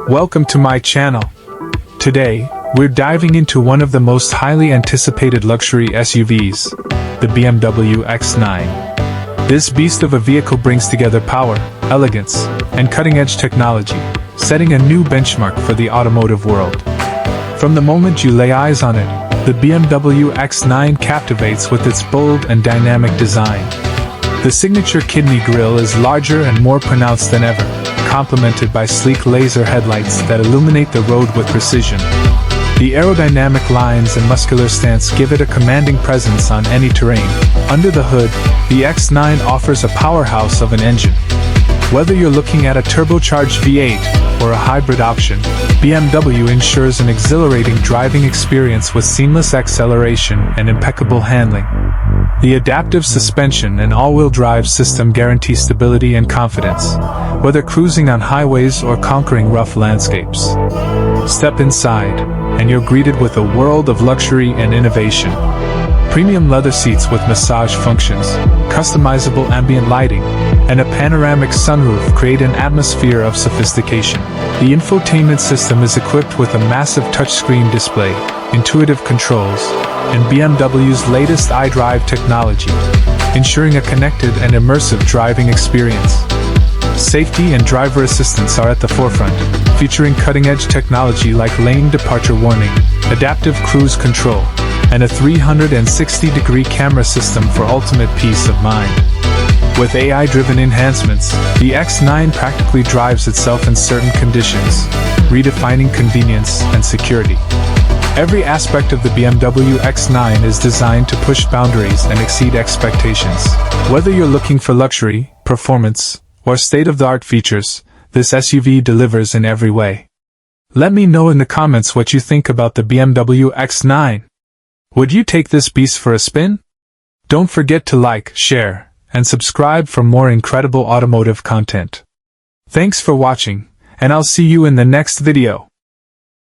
Welcome to my channel. Today, we're diving into one of the most highly anticipated luxury SUVs, the BMW X9. This beast of a vehicle brings together power, elegance, and cutting-edge technology, setting a new benchmark for the automotive world. From the moment you lay eyes on it, the BMW X9 captivates with its bold and dynamic design. The signature kidney grille is larger and more pronounced than ever, complemented by sleek laser headlights that illuminate the road with precision. The aerodynamic lines and muscular stance give it a commanding presence on any terrain. Under the hood, the X9 offers a powerhouse of an engine. Whether you're looking at a turbocharged V8 or a hybrid option, BMW ensures an exhilarating driving experience with seamless acceleration and impeccable handling. The adaptive suspension and all-wheel drive system guarantee stability and confidence, whether cruising on highways or conquering rough landscapes. Step inside, and you're greeted with a world of luxury and innovation. Premium leather seats with massage functions, customizable ambient lighting, and a panoramic sunroof create an atmosphere of sophistication. The infotainment system is equipped with a massive touchscreen display, intuitive controls, and BMW's latest iDrive technology, ensuring a connected and immersive driving experience. Safety and driver assistance are at the forefront, featuring cutting-edge technology like lane departure warning, adaptive cruise control, and a 360-degree camera system for ultimate peace of mind. With AI-driven enhancements, the X9 practically drives itself in certain conditions, redefining convenience and security. Every aspect of the BMW X9 is designed to push boundaries and exceed expectations. Whether you're looking for luxury, performance, or state-of-the-art features, this SUV delivers in every way. Let me know in the comments what you think about the BMW X9. Would you take this beast for a spin? Don't forget to like, share, and subscribe for more incredible automotive content. Thanks for watching, and I'll see you in the next video.